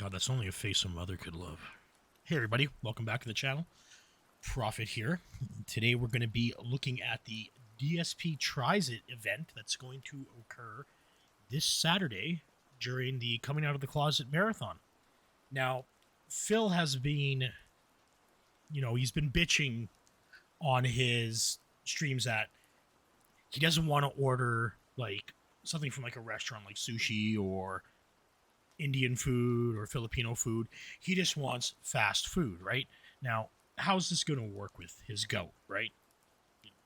God, that's only a face a mother could love. Hey everybody, welcome back to the channel. Prophet here. Today we're going to be looking at the DSP Tries It event that's going to occur this Saturday during the Coming Out of the Closet Marathon. Now, Phil has been, he's been bitching on his streams that he doesn't want to order like something from like a restaurant like sushi or Indian food or Filipino food. He just wants fast food, right? Now, how's this going to work with his gout, right?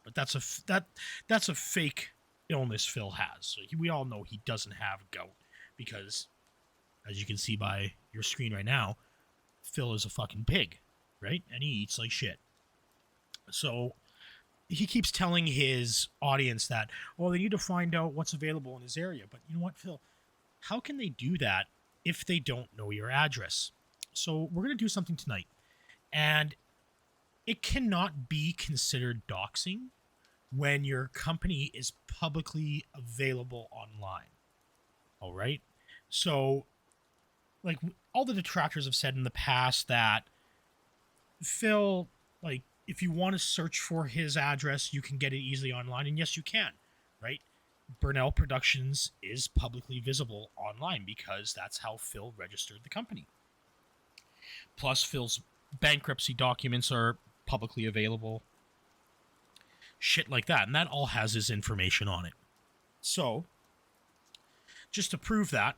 But that's a fake illness Phil has. So we all know he doesn't have gout because, as you can see by your screen right now, Phil is a fucking pig, right? And he eats like shit. So he keeps telling his audience that, oh, they need to find out what's available in his area. But you know what, Phil? How can they do that if they don't know your address? So we're going to do something tonight. And it cannot be considered doxing when your company is publicly available online. All right? So, like, all the detractors have said in the past that Phil, like, if you want to search for his address, you can get it easily online. And yes, you can, right? Burnell Productions is publicly visible online because that's how Phil registered the company. Plus, Phil's bankruptcy documents are publicly available. Shit like that. And that all has his information on it. So, just to prove that,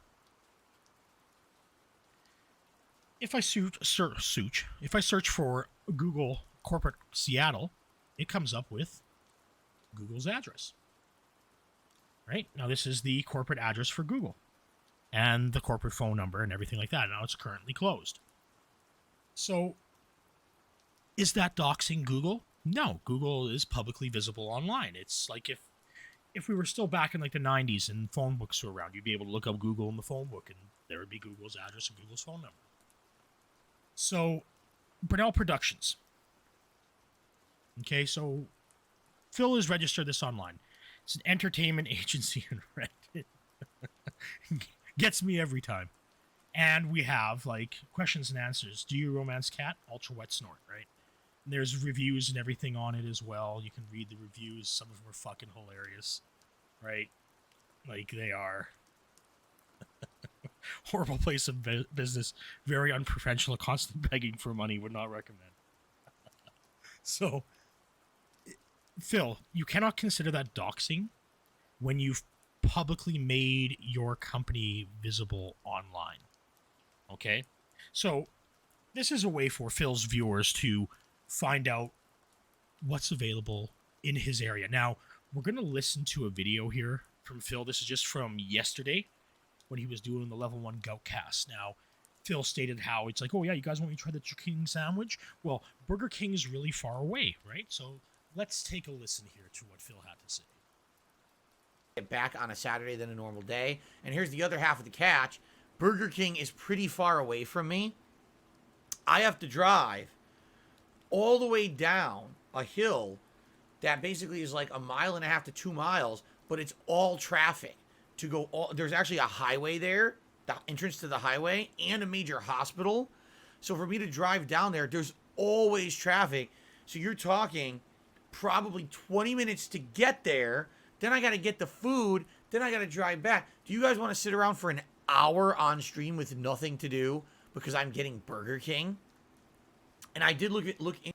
if I search for Google Corporate Seattle, it comes up with Google's address. Right? Now, this is the corporate address for Google and the corporate phone number and everything like that. Now, it's currently closed. So, is that doxing Google? No, Google is publicly visible online. It's like if we were still back in like the 90s and phone books were around, you'd be able to look up Google in the phone book and there would be Google's address and Google's phone number. So, Burnell Productions. Okay, so Phil has registered this online. It's an entertainment agency in Reddit. Gets me every time. And we have, like, questions and answers. Do you romance cat? Ultra wet snort, right? And there's reviews and everything on it as well. You can read the reviews. Some of them are fucking hilarious, right? Like, they are. Horrible place of business. Very unprofessional. Constant begging for money. Would not recommend. So, Phil, you cannot consider that doxing when you've publicly made your company visible online. Okay? So, this is a way for Phil's viewers to find out what's available in his area. Now, we're going to listen to a video here from Phil. This is just from yesterday when he was doing the Level 1 Gout Cast. Now, Phil stated how it's like, oh yeah, you guys want me to try the King sandwich? Well, Burger King is really far away, right? So, let's take a listen here to what Phil had to say. Get back on a Saturday than a normal day. And here's the other half of the catch. Burger King is pretty far away from me. I have to drive all the way down a hill that basically is like 1.5 miles to 2 miles, but it's all traffic. There's actually a highway there, the entrance to the highway, and a major hospital. So for me to drive down there, there's always traffic. So you're talking probably 20 minutes to get there. Then I got to get the food. Then I got to drive back. Do you guys want to sit around for an hour on stream with nothing to do because I'm getting Burger King? And I did look in.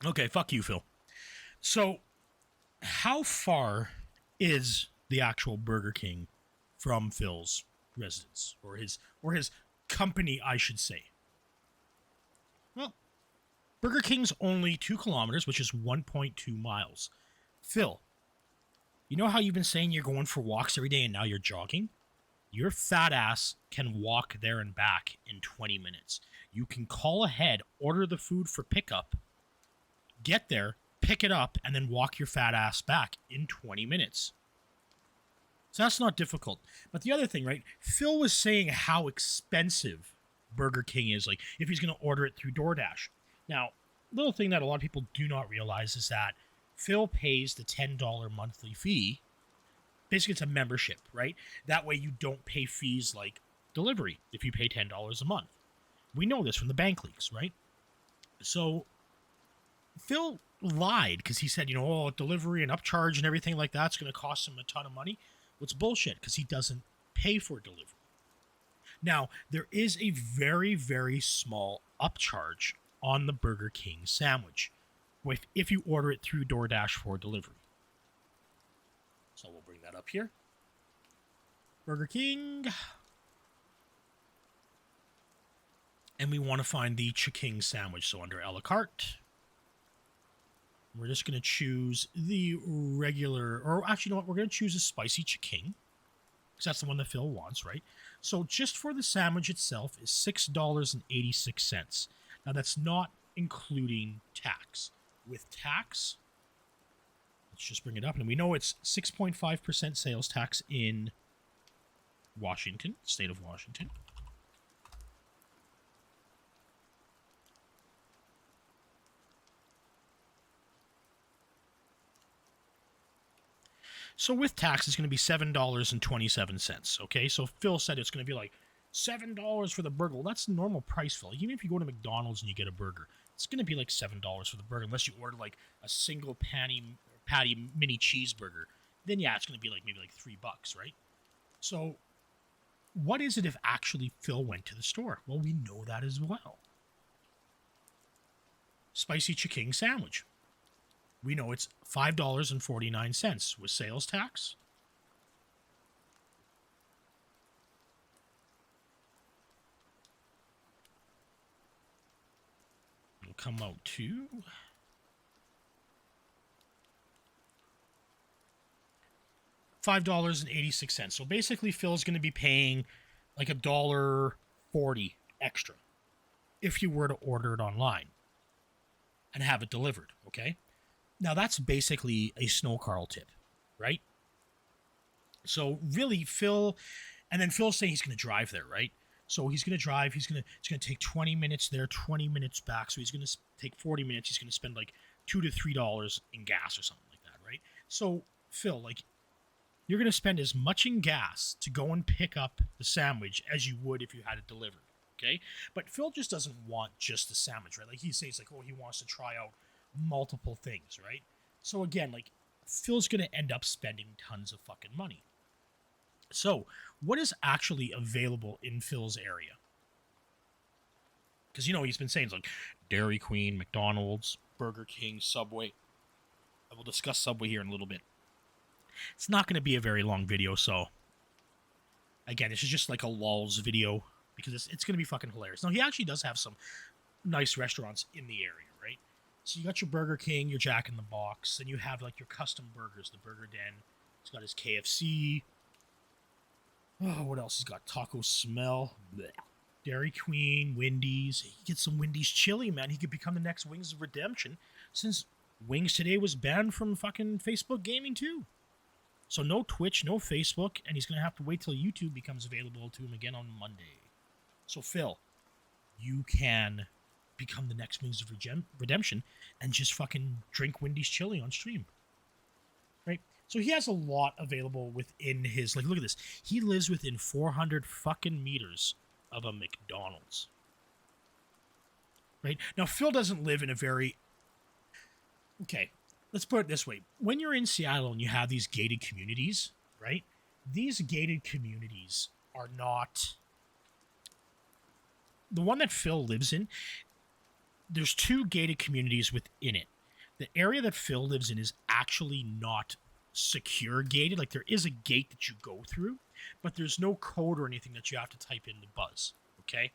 Okay, fuck you, Phil. So, how far is the actual Burger King from Phil's residence or his company, I should say? Well, Burger King's only 2 kilometers, which is 1.2 miles. Phil, you know how you've been saying you're going for walks every day and now you're jogging? Your fat ass can walk there and back in 20 minutes. You can call ahead, order the food for pickup, get there, pick it up, and then walk your fat ass back in 20 minutes. So that's not difficult. But the other thing, right? Phil was saying how expensive Burger King is, like if he's going to order it through DoorDash. Now, little thing that a lot of people do not realize is that Phil pays the $10 monthly fee. Basically, it's a membership, right? That way you don't pay fees like delivery if you pay $10 a month. We know this from the bank leaks, right? So Phil lied because he said, delivery and upcharge and everything like that's going to cost him a ton of money. Well, it's bullshit because he doesn't pay for delivery. Now, there is a very, very small upcharge on the Burger King sandwich if you order it through DoorDash for delivery. So we'll bring that up here. Burger King. And we want to find the Chiking sandwich. So under a la carte, we're just going to choose the regular, or actually, you know what? We're going to choose a spicy Chiking, because that's the one that Phil wants, right? So just for the sandwich itself is $6.86. Now that's not including tax. With tax, let's just bring it up, and we know it's 6.5% sales tax in Washington, state of Washington. So with tax, it's going to be $7.27. Okay, so Phil said it's going to be like $7 for the burger. Well, that's the normal price, Phil. Even if you go to McDonald's and you get a burger, it's going to be like $7 for the burger, unless you order like a single patty mini cheeseburger. Then yeah, it's going to be like maybe like $3, right? So what is it if actually Phil went to the store? Well, we know that as well. Spicy Chiking sandwich. We know it's $5.49 with sales tax. It'll come out to $5.86. So basically, Phil's going to be paying like $1.40 extra if you were to order it online and have it delivered, okay? Now, that's basically a snow Carl tip, right? So, really, and then Phil's saying he's going to drive there, right? So, he's going to drive. It's going to take 20 minutes there, 20 minutes back. So, he's going to take 40 minutes. He's going to spend like $2 to $3 in gas or something like that, right? So, Phil, like, you're going to spend as much in gas to go and pick up the sandwich as you would if you had it delivered, okay? But Phil just doesn't want just the sandwich, right? Like, he says, like, oh, he wants to try out multiple things, right? So again, like, Phil's gonna end up spending tons of fucking money. So what is actually available in Phil's area? Because he's been saying it's like Dairy Queen, McDonald's, Burger King, Subway. I will discuss Subway here in a little bit. It's not going to be a very long video, so again, this is just like a lulz video because it's going to be fucking hilarious. Now, he actually does have some nice restaurants in the area, right? So you got your Burger King, your Jack in the Box, and you have like your custom burgers, the Burger Den. He's got his KFC. Oh, what else? He's got Taco Smell, bleh. Dairy Queen, Wendy's. He gets some Wendy's chili, man. He could become the next Wings of Redemption, since Wings Today was banned from fucking Facebook gaming too. So no Twitch, no Facebook, and he's gonna have to wait till YouTube becomes available to him again on Monday. So Phil, you can become the next Wings of Redemption and just fucking drink Wendy's chili on stream. Right? So he has a lot available within his, like, look at this. He lives within 400 fucking meters of a McDonald's. Right? Now, Phil doesn't live in a very... Okay, let's put it this way. When you're in Seattle and you have these gated communities, right? These gated communities are not... The one that Phil lives in, there's two gated communities within it. The area that Phil lives in is actually not secure gated. Like, there is a gate that you go through, but there's no code or anything that you have to type in to buzz, okay?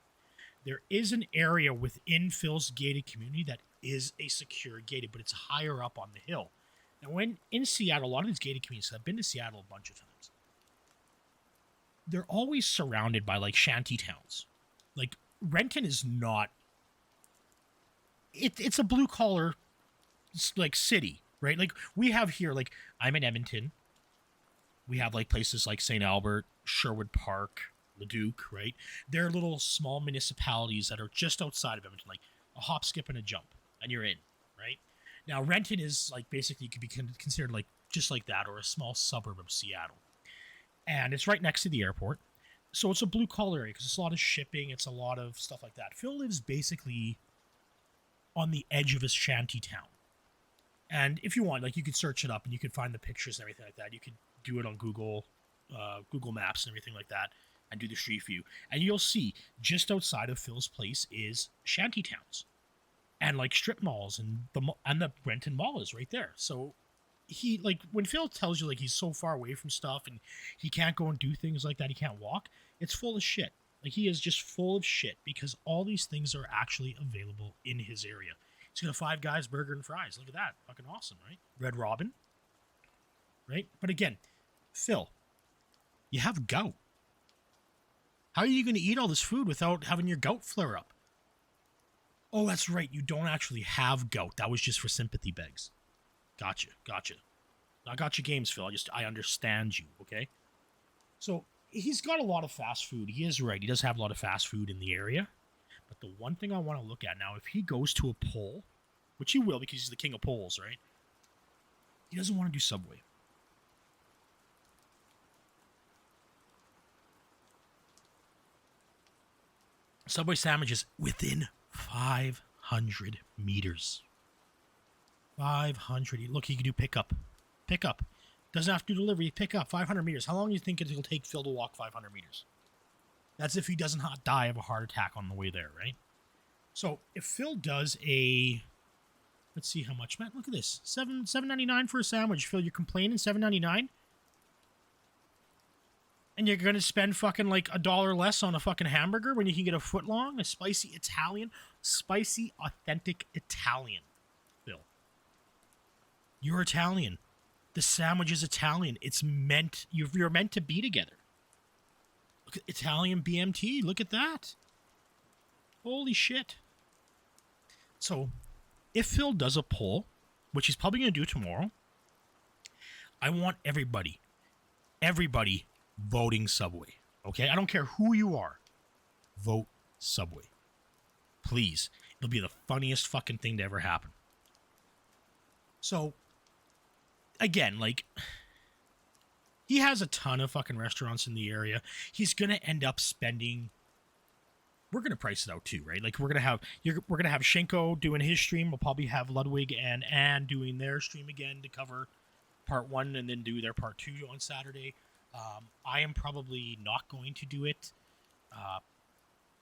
There is an area within Phil's gated community that is a secure gated, but it's higher up on the hill. Now, when in Seattle, a lot of these gated communities, I've been to Seattle a bunch of times, they're always surrounded by, like, shanty towns. Like, Renton is not... It's a blue-collar, like, city, right? Like, we have here, like, I'm in Edmonton. We have, like, places like St. Albert, Sherwood Park, Leduc, right? They're little small municipalities that are just outside of Edmonton, like a hop, skip, and a jump, and you're in, right? Now, Renton is, like, basically could be considered, like, just like that, or a small suburb of Seattle. And it's right next to the airport. So it's a blue collar area because it's a lot of shipping, it's a lot of stuff like that. Phil lives basically on the edge of his shanty town. And if you want, like, you could search it up and you could find the pictures and everything like that. You could do it on Google Maps and everything like that, and do the street view. And you'll see just outside of Phil's place is shanty towns, and like strip malls, and the Renton Mall is right there. So he, like, when Phil tells you like he's so far away from stuff and he can't go and do things like that, he can't walk. It's full of shit. Like, he is just full of shit because all these things are actually available in his area. He's got a Five Guys burger and fries. Look at that. Fucking awesome, right? Red Robin. Right? But again, Phil, you have gout. How are you going to eat all this food without having your gout flare up? Oh, that's right. You don't actually have gout. That was just for sympathy begs. Gotcha. I got your games, Phil. I understand you, okay? So, he's got a lot of fast food. He is right. He does have a lot of fast food in the area. But the one thing I want to look at now, if he goes to a poll, which he will because he's the king of polls, right? He doesn't want to do Subway. Subway sandwiches within 500 meters. 500. Look, he can do pickup. Doesn't have to do delivery. Pick up 500 meters. How long do you think it'll take Phil to walk 500 meters? That's if he doesn't die of a heart attack on the way there, right? So if Phil does let's see how much, Matt. Look at this, $7.99 for a sandwich. Phil, you're complaining $7.99, and you're gonna spend fucking like $1 less on a fucking hamburger when you can get a foot long, a spicy, authentic Italian. Phil, you're Italian. The sandwich is Italian. You're meant to be together. Look at Italian BMT. Look at that. Holy shit. So, if Phil does a poll, which he's probably going to do tomorrow, I want everybody voting Subway. Okay? I don't care who you are. Vote Subway. Please. It'll be the funniest fucking thing to ever happen. So, again, like, he has a ton of fucking restaurants in the area. He's gonna end up spending. We're gonna price it out too, right? Like, we're gonna have Shinko doing his stream. We'll probably have Ludwig and Ann doing their stream again to cover part 1 and then do their part 2 on Saturday. I am probably not going to do it.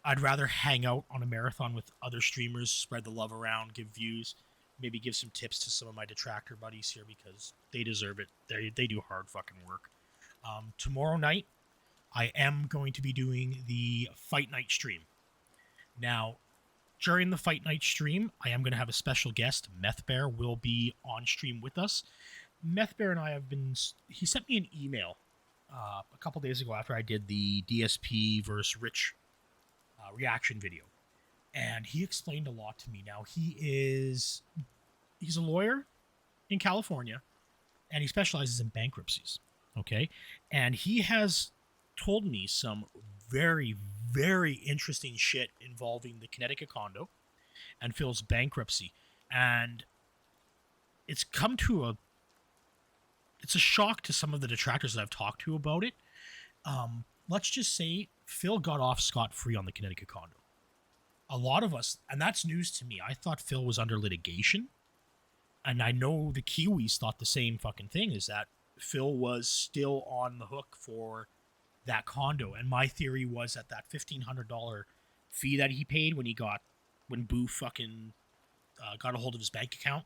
I'd rather hang out on a marathon with other streamers, spread the love around, give views. Maybe give some tips to some of my detractor buddies here because they deserve it. They do hard fucking work. Tomorrow night, I am going to be doing the Fight Night stream. Now, during the Fight Night stream, I am going to have a special guest. Meth Bear will be on stream with us. Meth Bear and I have been... He sent me an email a couple days ago after I did the DSP versus Rich reaction video. And he explained a lot to me. Now, he's a lawyer in California, and he specializes in bankruptcies, okay? And he has told me some very, very interesting shit involving the Connecticut condo and Phil's bankruptcy. And it's come to it's a shock to some of the detractors that I've talked to about it. Let's just say Phil got off scot-free on the Connecticut condo. A lot of us, and that's news to me, I thought Phil was under litigation. And I know the Kiwis thought the same fucking thing, is that Phil was still on the hook for that condo. And my theory was that $1,500 fee that he paid when Boo fucking got a hold of his bank account.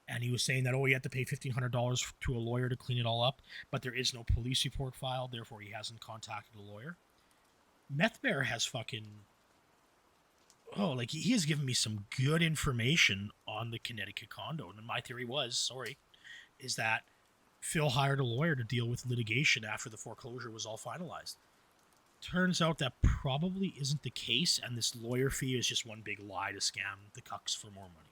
And he was saying that, he had to pay $1,500 to a lawyer to clean it all up. But there is no police report filed, therefore he hasn't contacted a lawyer. Meth Bear has fucking... he has given me some good information on the Connecticut condo. And my theory is that Phil hired a lawyer to deal with litigation after the foreclosure was all finalized. Turns out that probably isn't the case, and this lawyer fee is just one big lie to scam the cucks for more money.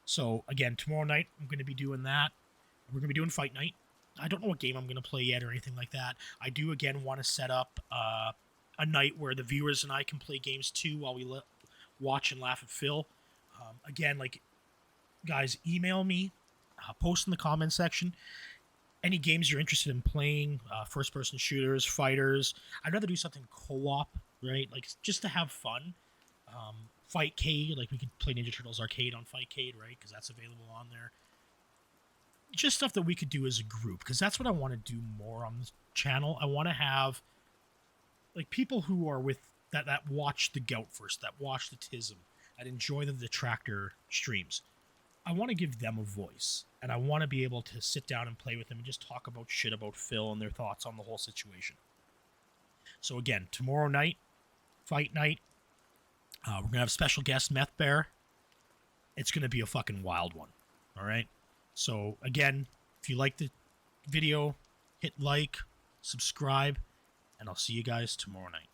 So, again, tomorrow night, I'm going to be doing that. We're going to be doing Fight Night. I don't know what game I'm going to play yet or anything like that. I do, again, want to set up a night where the viewers and I can play games too while we watch and laugh at Phil. Again, guys, email me, post in the comment section. any games you're interested in playing, first-person shooters, fighters. I'd rather do something co-op, right? Like just to have fun. Fightcade, like we could play Ninja Turtles Arcade on Fightcade, right? Because that's available on there. Just stuff that we could do as a group, because that's what I want to do more on this channel. I want to have like people who are with that watch the Gout first, that watch the Tism, that enjoy the Detractor streams. I want to give them a voice, and I want to be able to sit down and play with them and just talk about shit about Phil and their thoughts on the whole situation. So again, tomorrow night, fight night, we're gonna have a special guest, Meth Bear. It's gonna be a fucking wild one. All right. So again, if you like the video, hit like, subscribe, and I'll see you guys tomorrow night.